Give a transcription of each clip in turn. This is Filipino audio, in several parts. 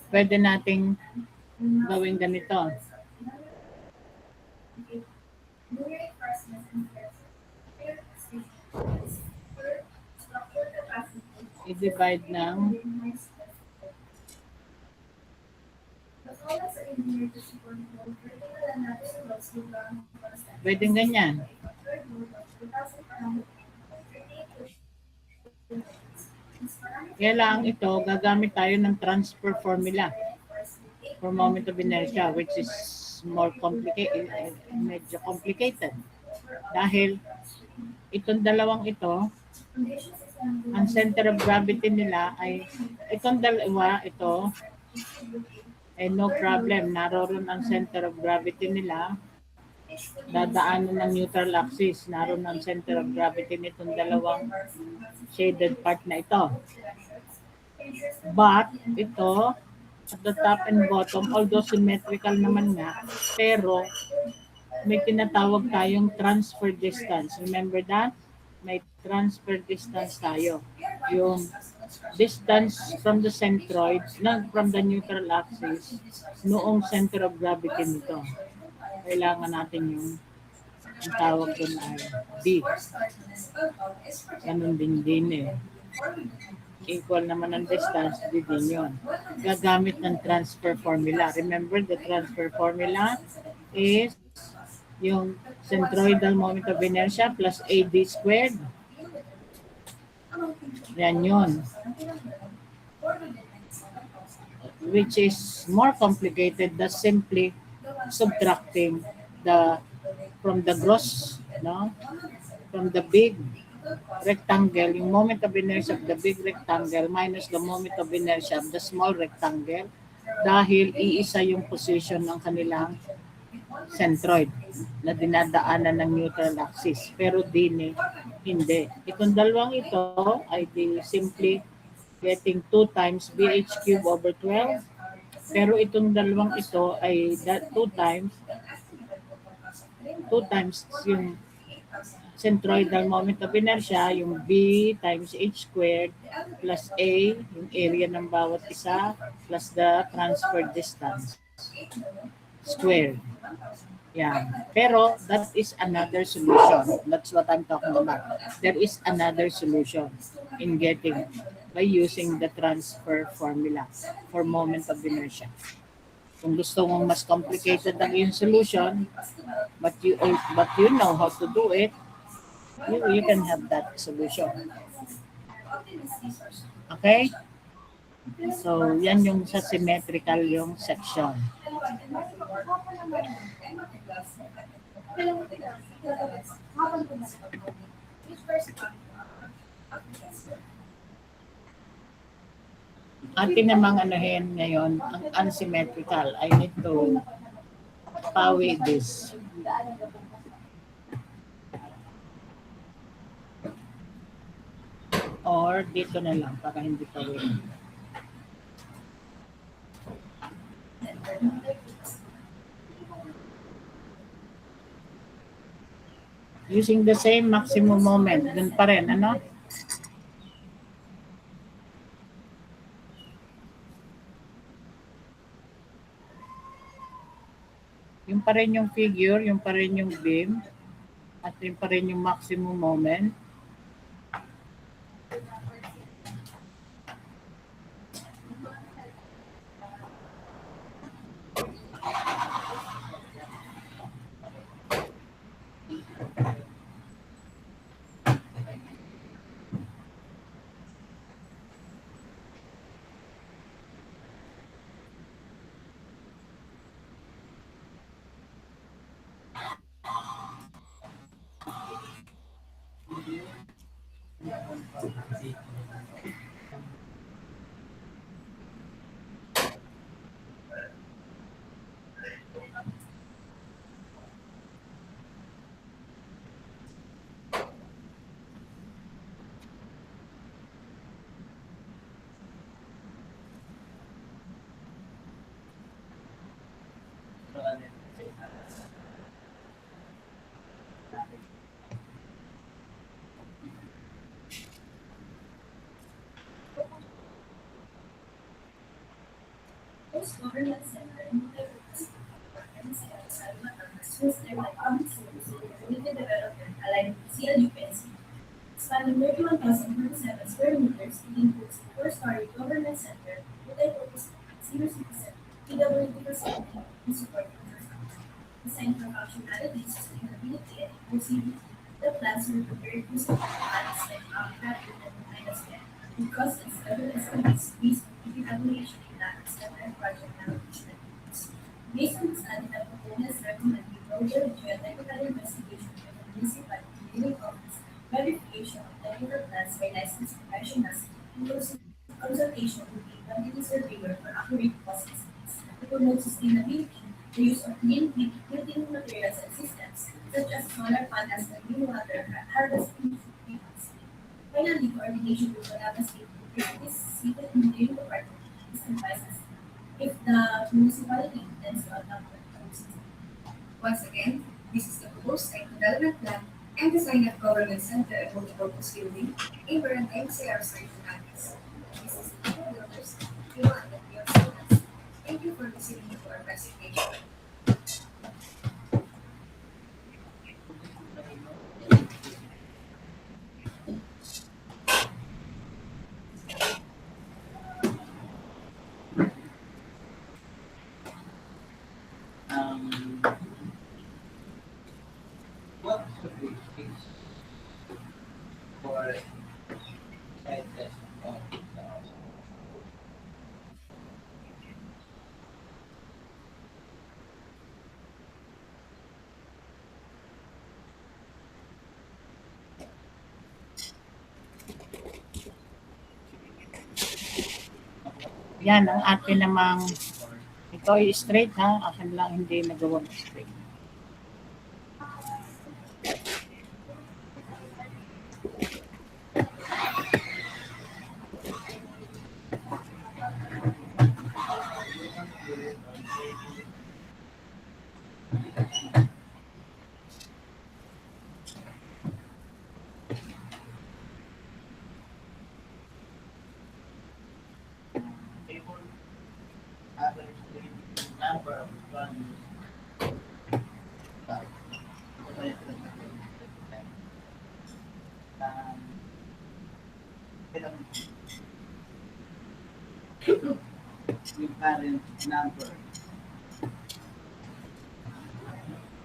Pwede nating gawin ganito. I-divide ng pwedeng ganyan. Kaya lang ito, gagamit tayo ng transfer formula for moment of inertia, which is more complicated, medyo complicated. Dahil itong dalawang ito, ang center of gravity nila ay, itong dalawa, ito, ay no problem. Naroon ang center of gravity nila, dadaanan ng neutral axis. Naroon ang center of gravity nitong dalawang shaded part na ito. But ito, at the top and bottom, although symmetrical naman nga, pero may tinatawag tayong transfer distance. Remember that? May transfer distance tayo. Yung distance from the centroid, from the neutral axis, noong center of gravity nito. Kailangan natin yung ang tawag doon ay D. Ganun din eh. Equal naman ang distance, D din yun. Gagamit ng transfer formula. Remember, the transfer formula is yung centroidal moment of inertia plus AD squared. Yan yun. Which is more complicated than simply subtracting from the gross, no? From the big rectangle, yung moment of inertia of the big rectangle minus the moment of inertia of the small rectangle dahil iisa yung position ng kanilang centroid na dinadaanan ng neutral axis. Pero din hindi. Itong dalawang ito ay simply getting 2 times BH cube over 12. Pero itong dalawang ito ay 2 times yung centroidal moment of inertia, yung B times H squared plus A, yung area ng bawat isa, plus the transfer distance squared. Yeah. Pero that is another solution. That's what I'm talking about. There is another solution in getting by using the transfer formula for moment of inertia. Kung gusto mong mas complicated ang yung solution, but you know how to do it, you can have that solution. Okay? So, yan yung sa symmetrical yung section. Atin namang anuhin ngayon, ang unsymmetrical. I need to pawi this. Or dito na lang para hindi pawi. Using the same maximum moment, dun pa rin, ano? Yung pa rin yung figure, yung pa rin yung beam, at yung pa rin yung maximum moment. Government center and multi-purpose public service community development aligned with CLUPNC, spanning 31,047 square meters. It includes a four-story government center, multi-purpose senior citizen, PWD facility, and support infrastructure. Designed for functionality, sustainability, and inclusivity, the plans were prepared using plans like Habitat and Dynasty, because its level estimates based on evaluation plans that are project allocation agreements. Based on the study, the proponents recommend the broader geotechnical investigation of the municipal engineering office, verification of technical plans by licensed professionals, and consultation with a quantity surveyor for accurate cost estimates. To promote sustainability, the use of green building materials and systems, such as solar panels and rainwater harvesting treatments. Finally, coordination with Manaba State Utilities seated engineering department is advised as if the municipality intends to adopt the system. Once again, this is the proposed site development plan and design of government center and multipurpose building in Barangay Masayar site Andes. This is the builders, Iwan and Leon Silas. Thank you for listening to our presentation. Um, what's the basis for site test of Yan ang atin namang ito ay straight ha. Akin lang hindi nagawang straight. table average number of runs um, yung parent number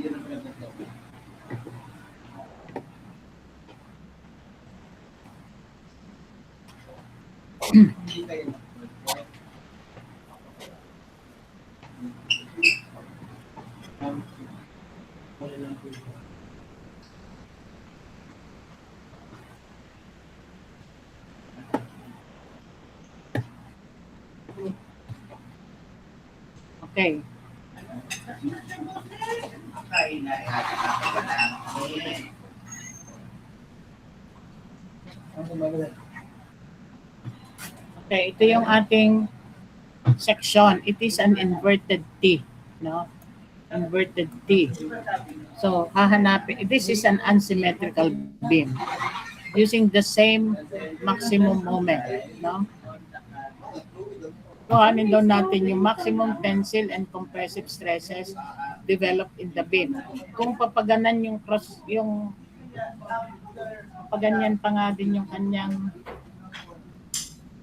yun ang ganda ko. Hindi kayo mag-report. Wala lang po yun. Okay. Kain na Okay, ito yung ating section. It is an inverted T, no? Inverted T. So, hahanapin. This is an unsymmetrical beam using the same maximum moment, no? So, anin daw natin yung maximum tensile and compressive stresses developed in the beam. Kung papaganan yung cross, yung paganyan pa nga din yung kanyang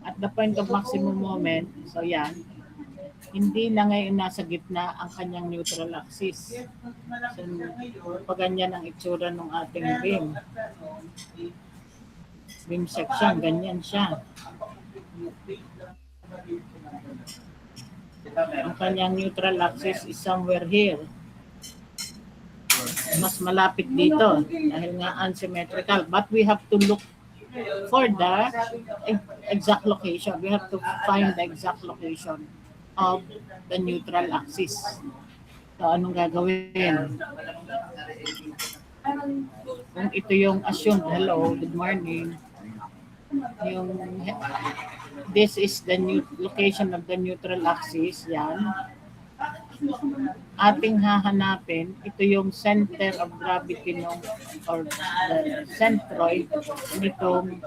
at the point of maximum moment, so yan, hindi na ngayon nasa gitna ang kanyang neutral axis. So, paganyan ang itsura ng ating beam. Beam section, ganyan siya. Ang kanyang neutral axis is somewhere here. Mas malapit dito dahil nga unsymmetrical. But we have to look for the exact location. We have to find the exact location of the neutral axis. So, anong gagawin? Kung ito yung assumed, hello, good morning, yung this is the new location of the neutral axis, yan. Ating hahanapin, ito yung center of gravity ng or the centroid nitong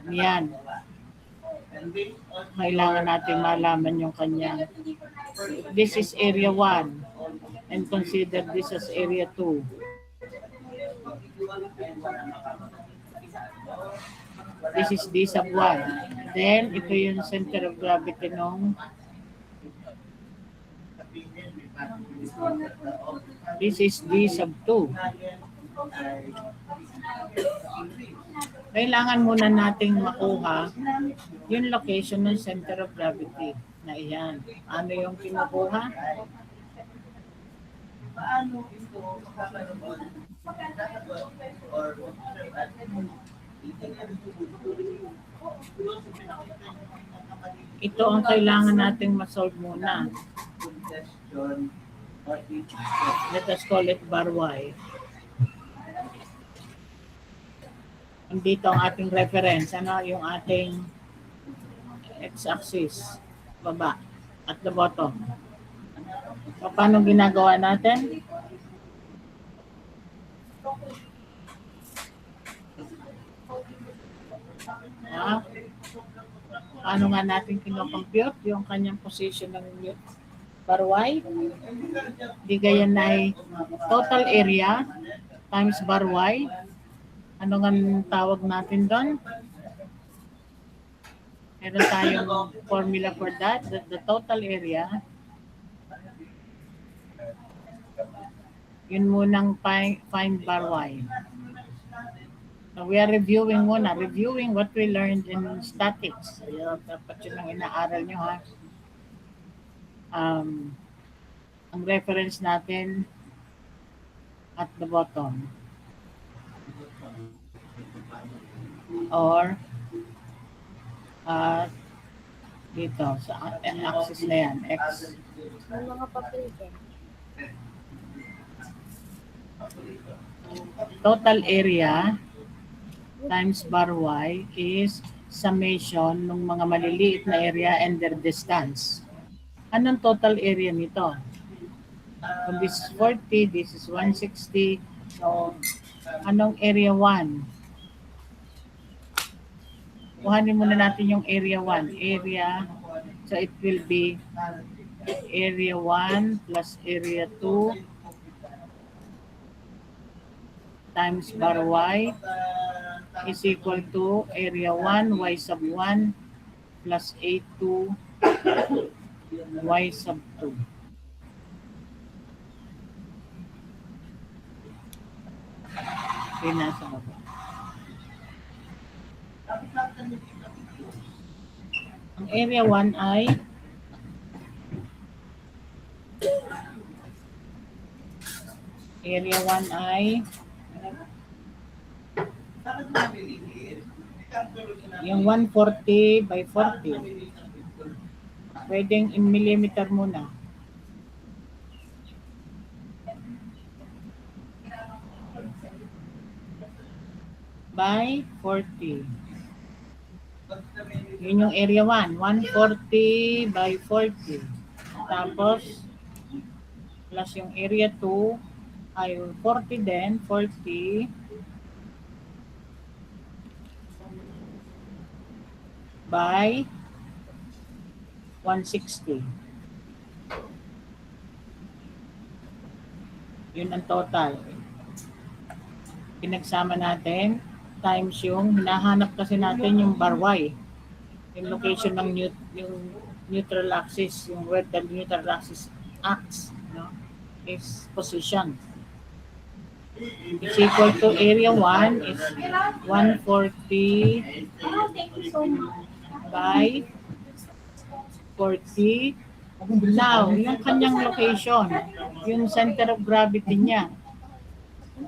yan. And based on Kailangan natin malaman yung kanya. This is area 1 and consider this as area 2. This is D sub 1. Then, ito yung center of gravity nung this is D sub 2. Kailangan muna nating makuha yung location ng center of gravity na iyan. Ano yung kinukuha? paano ito makakaroon or Ito ang kailangan nating masolve muna. Let us call it bar Y. Dito ang ating reference. Ano yung ating x-axis? Baba at the bottom. So, paano ginagawa natin? Paano nga natin kinocompute yung kanyang position ng bar Y? Di gayan na ay total area times bar Y. Ano nga tawag natin doon? Meron tayong formula for that. The total area, yun munang find bar Y. So we are reviewing muna. Reviewing what we learned in statics. Dapat yun ang inaaral nyo, ha. Ang reference natin at the bottom. Or dito sa axis na yan, X. May mga papel din. Total area times bar Y is summation ng mga maliliit na area and their distance. Anong total area nito? Kung this is 40, this is 160. So, anong area 1? Kuhanin muna natin yung area 1. Area, so it will be area 1 plus area 2 times bar Y is equal to area 1 Y sub 1 plus A2 Y sub 2. Nasa baba. Ang area 1 ay yung 140 by 40. Pwedeng in millimeter muna. By 40. Yun yung area 1. 140 by 40. Tapos, plus yung area 2 ay 40 din. 40 by 160. Yun ang total. Pinagsama natin times yung hinahanap kasi natin yung bar Y. Yung location ng yung neutral axis, yung where the neutral axis acts, no, is position. It's equal to area 1 is 140 by 40. Now, yung kanyang location, yung center of gravity niya,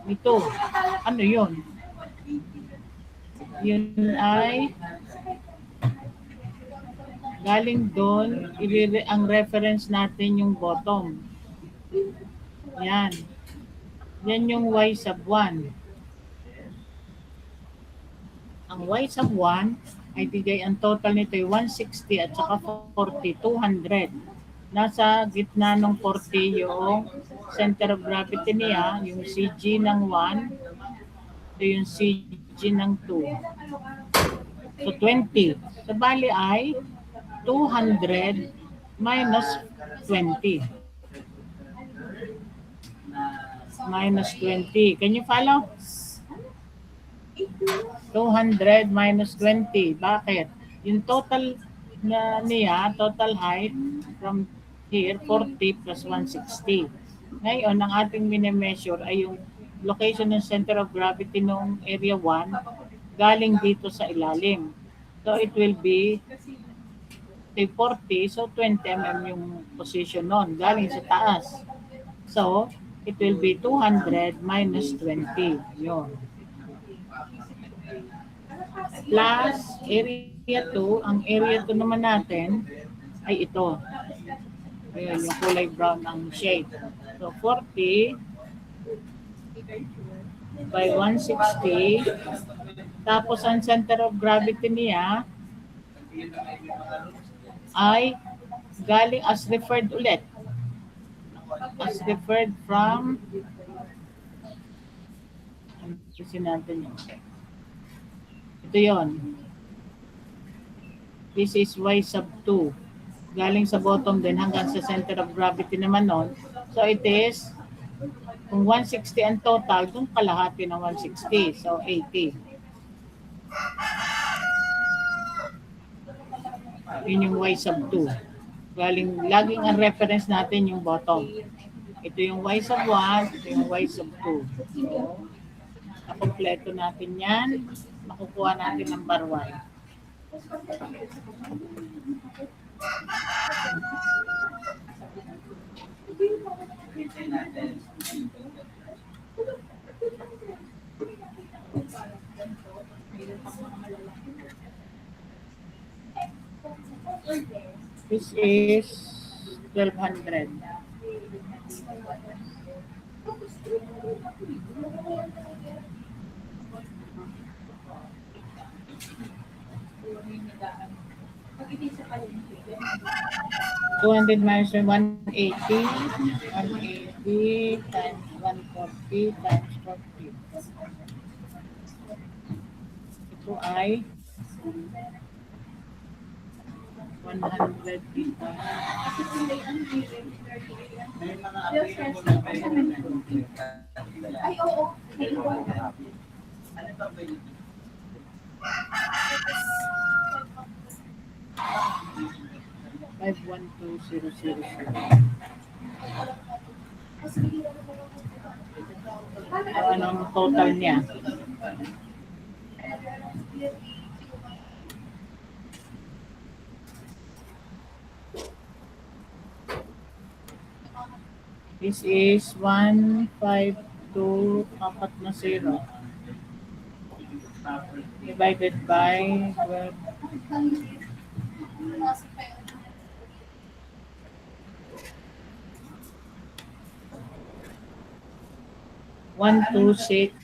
ito, ano yun? Yun ay galing doon, ang reference natin yung bottom. Yan. Yan yung Y sub 1. Ang Y sub 1 ay bigay ang total nito ay 160 at saka 40, 200. Nasa gitna ng 40 yung center of gravity niya, yung CG ng 1, ito yung CG ng 2. So 20. So bali ay 200 minus 20. Minus 20. Can you follow? 200 minus 20. Bakit? Yung total niya, total height from here, 40 plus 160. Ngayon, ang ating minimeasure ay yung location ng center of gravity ng area 1 galing dito sa ilalim. So, it will be 40, so 20 mm yung position nun, galing sa taas. So, it will be 200 minus 20. Yun. Plus area 2, ang area 2 naman natin ay ito. Ayan, yung kulay brown ang shade. So 40 by 160. Tapos ang center of gravity niya ay galing as referred ulit. As referred from, ano kasi natin yun? Ito yun. This is y sub 2. Galing sa bottom din hanggang sa center of gravity naman nun. So it is, kung 160 ang total, kung kalahati ng 160. So 80. Yun yung y sub 2. Laging ang reference natin yung bottom. Ito yung y sub 1, ito yung y sub 2. So, nakompleto natin yan. Makukuha natin ng bar y. This is 1200. $200 minus 180 times 140 times 40. Ito ay 100 dito. May mga available na Ay, oo. Ano ba available? 512000. Ano ang total niya? This is 152 apat na 0 divided by 12. 126.67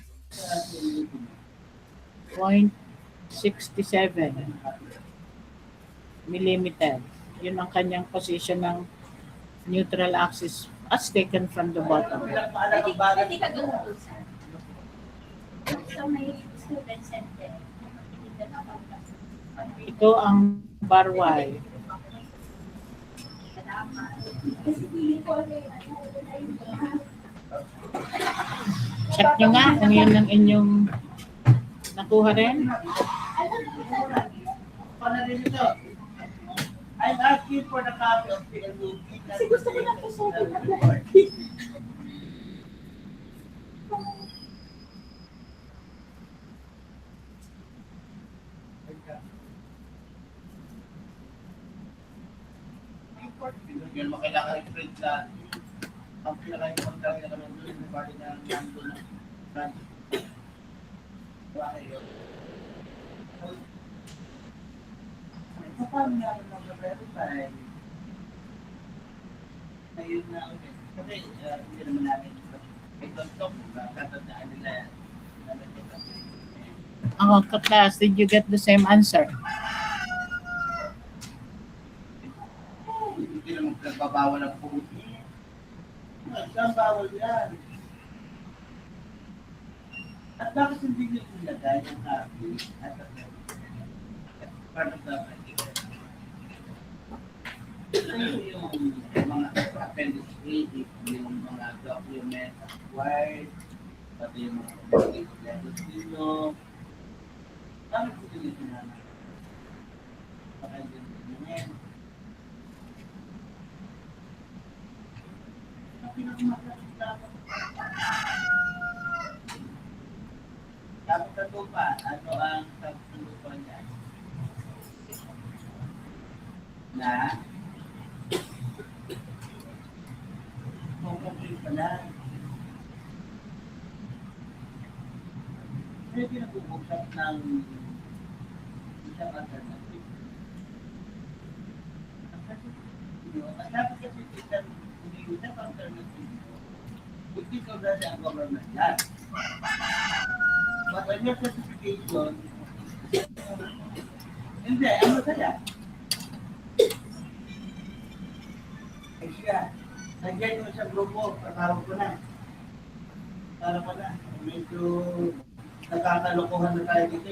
millimeter. Yun ang kanyang position ng neutral axis as taken from the bottom. Pwede ka doon po sa may student center. Ito ang bar Y. Check nyo nga kung yun ang inyong nakuha rin. Paano rin ito? I'm asking for the copy of the movie. Kasi gusto ko lang po sa Yun mo kailangan i-print na ang pinaka-importante na naman doon yung bali na nandun na branch. Bakit yun? Paano nga rin mag-verify? Ayun na ulit. Kasi hindi naman namin ito tatandaan nila yan. Ang class, did you get the same answer? Hindi naman nagbabawal ang puti. Saan bawal yan? At bakit hindi nyo ilagay ang copy at part of the practical. Ano yung mga appendix A, yung mga document acquired, pati yung mga communicative levels ninyo. Ano po din yung naman? Pakinggan din yan. Ang pinakamakasip dapat. Dapat na po pa, ano ang pagtulupan niya? Na complete pala. Pwede na bubuksan ng isang alternative. Ang dapat kasi isang alternative which is already ang government yan. But when your certification, hindi, ano kaya? Ay siya, nandiyan yung sa grupo, patawag ko na. Para pa na, medyo nakakalokohan na tayo dito.